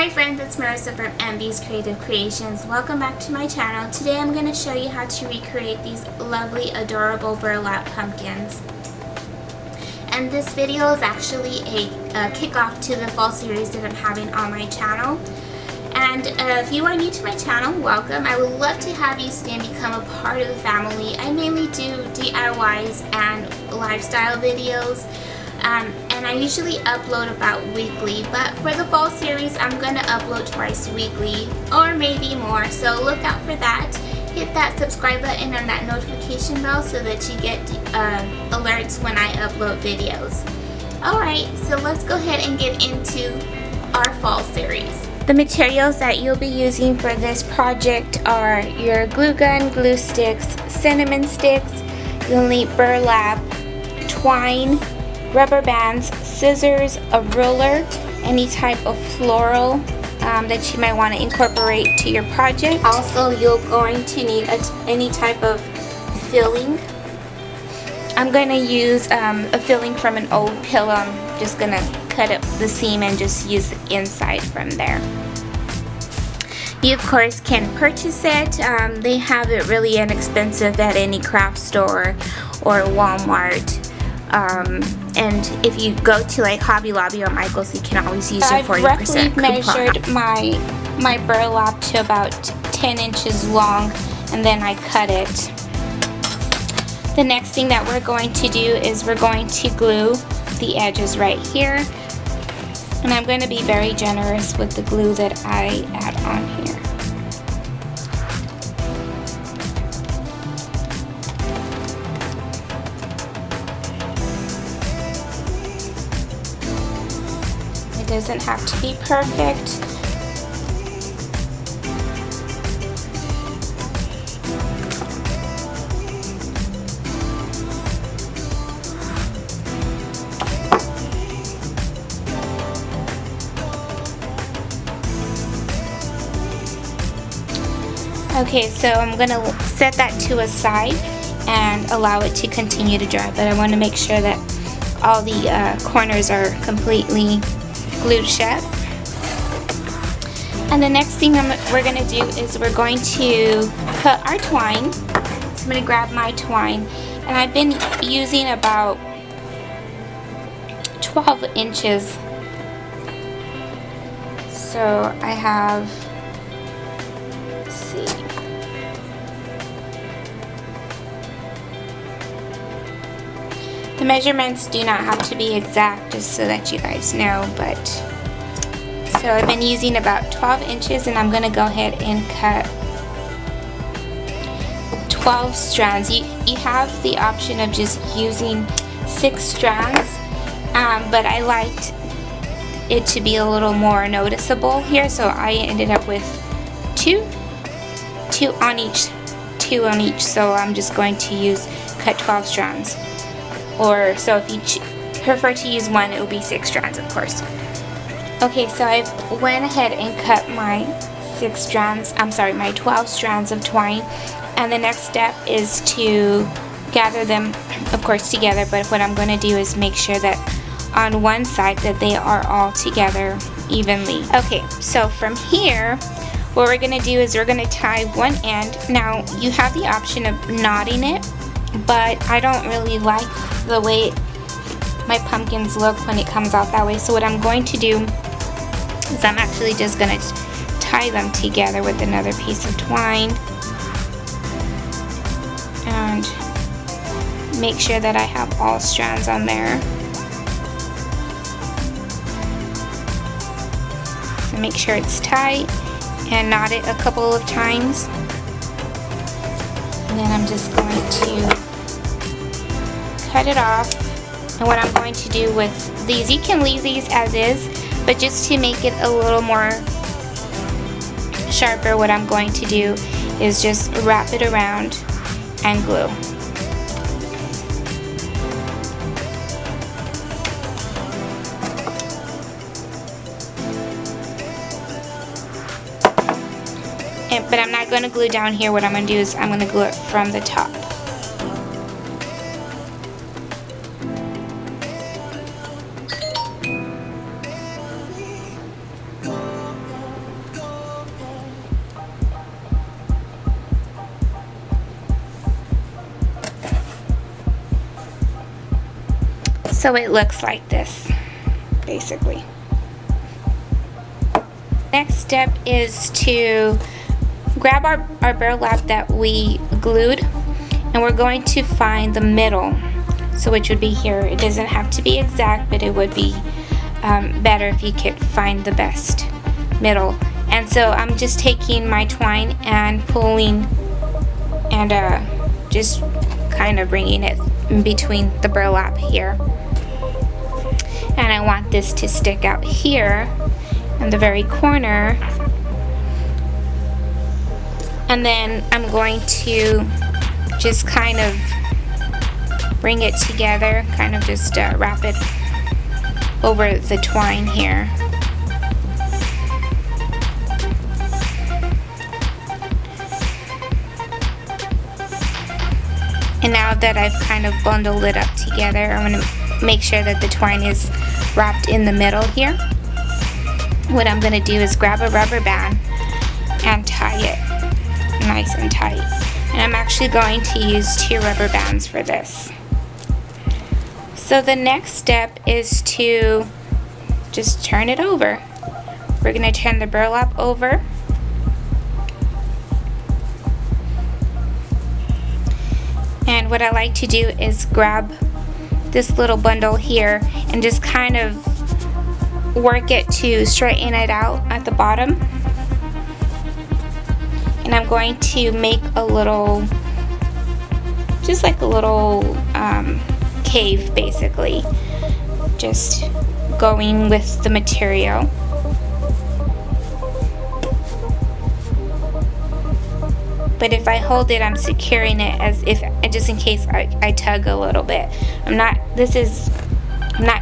Hi friends, it's Marissa from MB's Creative Creations. Welcome back to my channel. Today I'm going to show you how to recreate these lovely, adorable burlap pumpkins. And this video is actually a kickoff to the fall series that I'm having on my channel. And if you are new to my channel, welcome. I would love to have you stay and become a part of the family. I mainly do DIYs and lifestyle videos. And I usually upload about weekly, but for the fall series I'm going to upload twice weekly or maybe more, so look out for that. Hit that subscribe button and that notification bell so that you get alerts when I upload videos. Alright, so let's go ahead and get into our fall series. The materials that you'll be using for this project are your glue gun, glue sticks, cinnamon sticks, you'll need burlap, twine, rubber bands, scissors, a ruler, any type of floral that you might want to incorporate to your project. Also, you're going to need any type of filling. I'm going to use a filling from an old pillow. I'm just going to cut up the seam and just use the inside from there. You of course can purchase it. They have it really inexpensive at any craft store or Walmart. And if you go to like Hobby Lobby or Michael's, you can always use your 40% coupon. I've roughly measured my burlap to about 10 inches long, and then I cut it. The next thing that we're going to do is we're going to glue the edges right here, and I'm going to be very generous with the glue that I add on here. It doesn't have to be perfect. Okay, so I'm going to set that to a side and allow it to continue to dry, but I want to make sure that all the corners are completely glued shut. And the next thing we're going to do is we're going to cut our twine. So I'm going to grab my twine, and I've been using about 12 inches. So I have, let's see, the measurements do not have to be exact, just so that you guys know, but so I've been using about 12 inches, and I'm going to go ahead and cut 12 strands. You have the option of just using 6 strands, but I liked it to be a little more noticeable here, so I ended up with two on each, so I'm just going to cut 12 strands. Or so if you prefer to use one, it will be 6 strands, of course. Okay, so I went ahead and cut my 12 strands of twine, and the next step is to gather them, of course, together. But what I'm going to do is make sure that on one side that they are all together evenly. Okay, so from here, what we're going to do is we're going to tie one end. Now you have the option of knotting it, but I don't really like the way my pumpkins look when it comes out that way. So what I'm going to do is I'm actually just going to tie them together with another piece of twine and make sure that I have all strands on there. So make sure it's tight and knot it a couple of times. And then I'm just going to cut it off. And what I'm going to do with these, you can leave these as is, but just to make it a little more sharper, what I'm going to do is just wrap it around and glue. But I'm not going to glue down here. What I'm going to do is I'm going to glue it from the top. So it looks like this, basically. Next step is to grab our burlap that we glued, and we're going to find the middle, so which would be here. It doesn't have to be exact, but it would be better if you could find the best middle. And so I'm just taking my twine and pulling and just kind of bringing it in between the burlap here. And I want this to stick out here in the very corner. And then I'm going to just kind of bring it together, kind of just wrap it over the twine here. And now that I've kind of bundled it up together, I'm going to make sure that the twine is wrapped in the middle here. What I'm going to do is grab a rubber band and tie it nice and tight. And I'm actually going to use 2 rubber bands for this. So the next step is to just turn it over. We're going to turn the burlap over. And what I like to do is grab this little bundle here and just kind of work it to straighten it out at the bottom. And I'm going to make a little, just like a little cave basically, just going with the material. But if I hold it, I'm securing it as if, just in case I tug a little bit. I'm not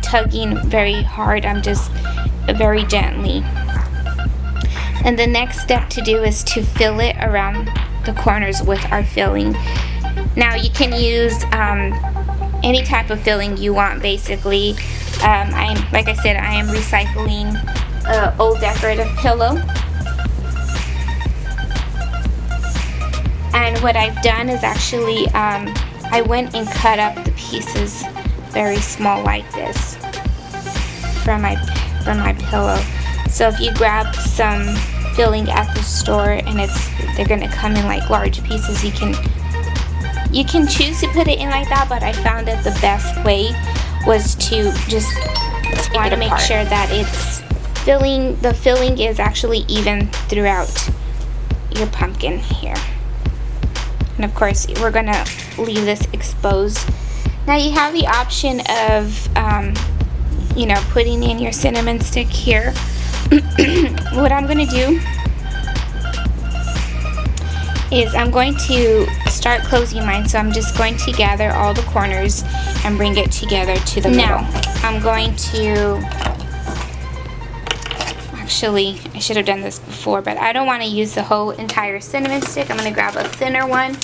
tugging very hard, I'm just very gently. And the next step to do is to fill it around the corners with our filling. Now you can use any type of filling you want basically. Like I said, I am recycling an old decorative pillow. And what I've done is actually, I went and cut up the pieces very small like this from my pillow. So if you grab some filling at the store and they're gonna come in like large pieces, you can choose to put it in like that, but I found that the best way was to just want to make sure that the filling is actually even throughout your pumpkin here. And of course we're gonna leave this exposed. Now you have the option of you know, putting in your cinnamon stick here. What I'm gonna do is I'm going to start closing mine, so I'm just going to gather all the corners and bring it together to the middle. Now I'm going to, actually I should have done this before, but I don't want to use the whole entire cinnamon stick. I'm going to grab a thinner one.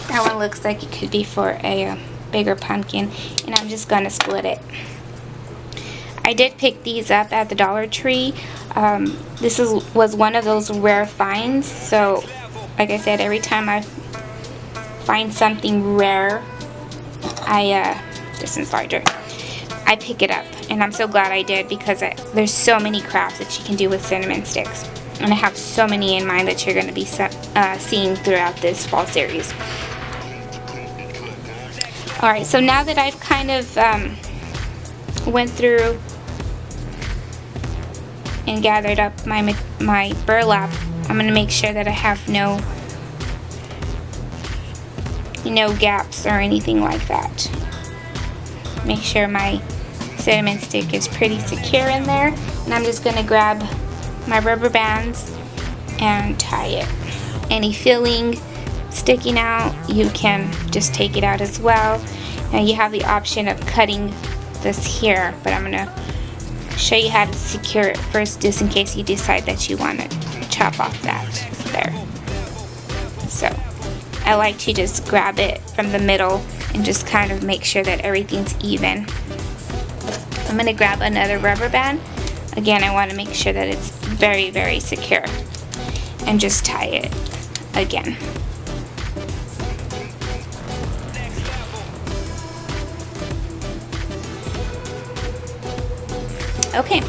That one looks like it could be for a bigger pumpkin, and I'm just going to split it. I did pick these up at the Dollar Tree. This was one of those rare finds, so like I said, every time I find something rare, distance larger, I pick it up, and I'm so glad I did, because there's so many crafts that you can do with cinnamon sticks, and I have so many in mind that you're going to be seeing throughout this fall series. Alright, so now that I've kind of went through and gathered up my burlap, I'm going to make sure that I have no gaps or anything like that. Make sure my cinnamon stick is pretty secure in there, and I'm just going to grab my rubber bands and tie it. Any filling sticking out, you can just take it out as well. Now you have the option of cutting this here, but I'm going to show you how to secure it first, just in case you decide that you want to chop off that there. So I like to just grab it from the middle and just kind of make sure that everything's even. I'm going to grab another rubber band. Again, I want to make sure that it's very, very secure, and just tie it again. Okay,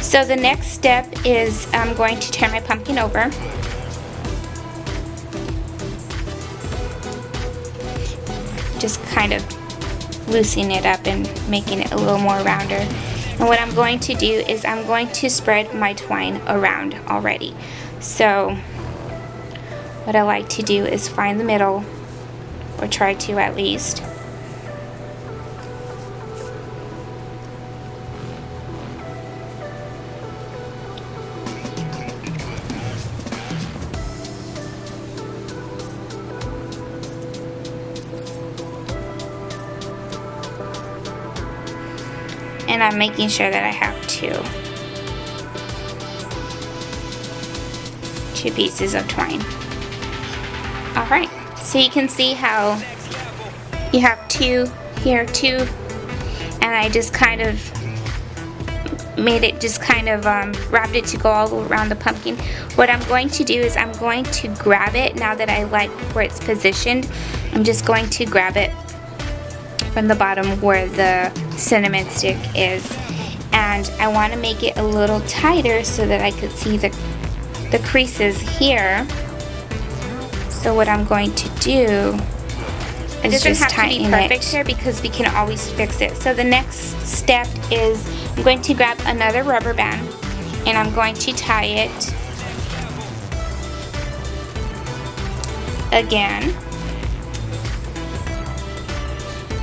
so the next step is I'm going to turn my pumpkin over. Just kind of loosening it up and making it a little more rounder. And what I'm going to do is I'm going to spread my twine around already. So what I like to do is find the middle, or try to at least. And I'm making sure that I have two pieces of twine. Alright, so you can see how you have two here, two, and I just kind of made it, just kind of wrapped it to go all around the pumpkin. What I'm going to do is I'm going to grab it, now that I like where it's positioned, I'm just going to grab it from the bottom where the cinnamon stick is, and I want to make it a little tighter so that I could see the creases here. So what I'm going to do is just tighten it. It doesn't have to be perfect here because we can always fix it. So the next step is I'm going to grab another rubber band and I'm going to tie it again.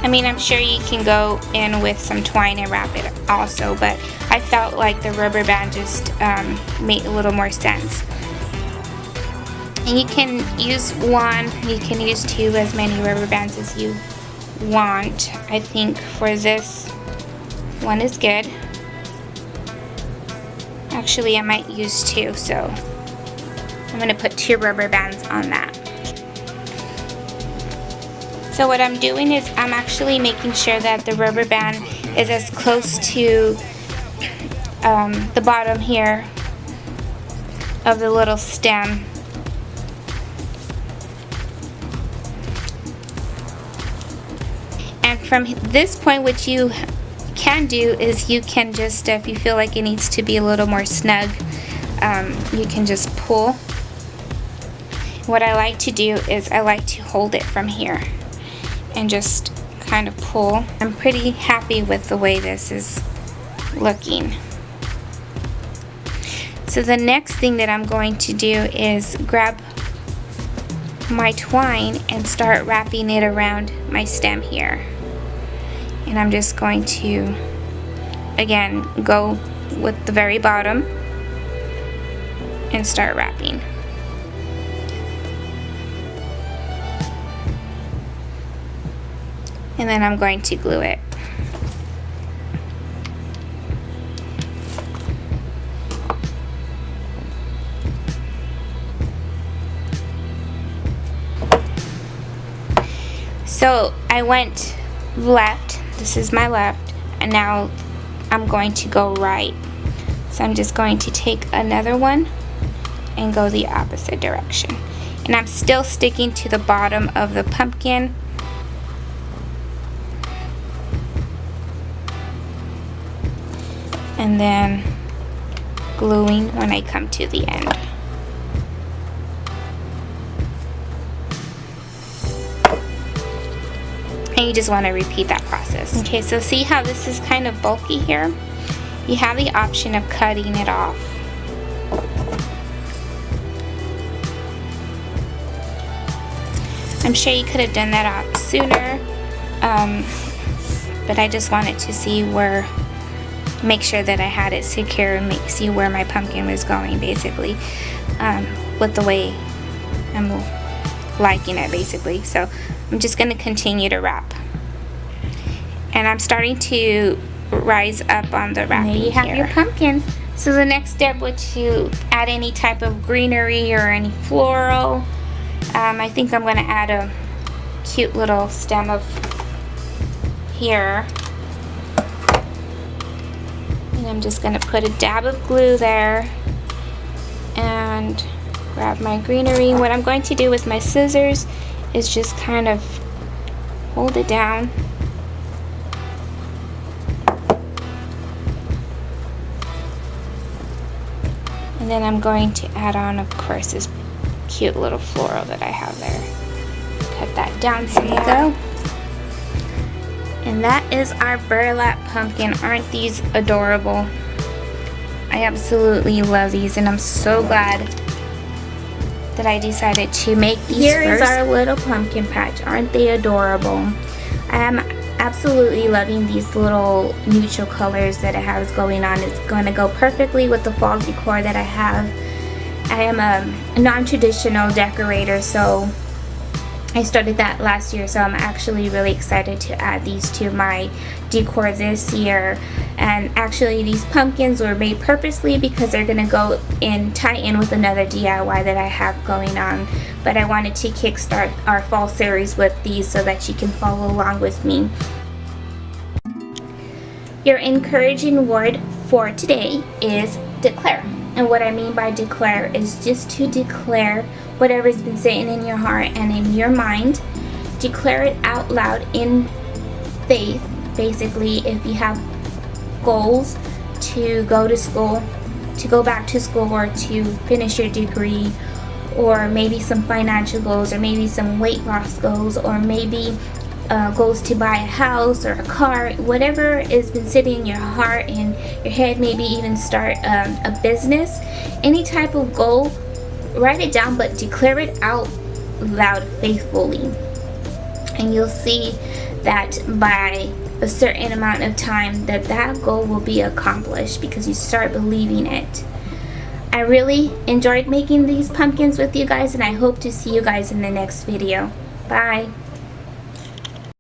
I mean, I'm sure you can go in with some twine and wrap it also, but I felt like the rubber band just made a little more sense. And you can use one, you can use two, as many rubber bands as you want. I think for this one is good. Actually, I might use two, so I'm going to put 2 rubber bands on that. So what I'm doing is I'm actually making sure that the rubber band is as close to the bottom here of the little stem. And from this point, what you can do is you can just, if you feel like it needs to be a little more snug, you can just pull. What I like to do is I like to hold it from here and just kind of pull. I'm pretty happy with the way this is looking. So the next thing that I'm going to do is grab my twine and start wrapping it around my stem here. And I'm just going to, again, go with the very bottom and start wrapping. And then I'm going to glue it. So I went left, this is my left, and now I'm going to go right. So I'm just going to take another one and go the opposite direction. And I'm still sticking to the bottom of the pumpkin. And then gluing when I come to the end. And you just want to repeat that process. Okay, so see how this is kind of bulky here? You have the option of cutting it off. I'm sure you could have done that out sooner, but I just wanted to see where, make sure that I had it secure and see where my pumpkin was going, basically, with the way I'm liking it, basically. So I'm just going to continue to wrap, and I'm starting to rise up on the wrapping. There you have your pumpkin. So the next step would to add any type of greenery or any floral. I think I'm going to add a cute little stem of here. And I'm just going to put a dab of glue there and grab my greenery. What I'm going to do with my scissors is just kind of hold it down And then I'm going to add on, of course, this cute little floral that I have there. Cut that down some more. Go. And that is our burlap pumpkin. Aren't these adorable? I absolutely love these, and I'm so glad that I decided to make these. Here is our little pumpkin patch. Aren't they adorable? I am absolutely loving these little neutral colors that it has going on. It's going to go perfectly with the fall decor that I have. I am a non-traditional decorator, so I started that last year, so I'm actually really excited to add these to my decor this year. And actually these pumpkins were made purposely because they're going to go in, tie in with another DIY that I have going on. But I wanted to kickstart our fall series with these so that you can follow along with me. Your encouraging word for today is declare. And what I mean by declare is just to declare whatever's been sitting in your heart and in your mind. Declare it out loud in faith. Basically, if you have goals to go to school, to go back to school, or to finish your degree, or maybe some financial goals, or maybe some weight loss goals, or maybe goals to buy a house or a car, whatever has been sitting in your heart and your head, maybe even start a business, any type of goal, write it down, but declare it out loud faithfully. And you'll see that by a certain amount of time that goal will be accomplished because you start believing it. I really enjoyed making these pumpkins with you guys, and I hope to see you guys in the next video. Bye.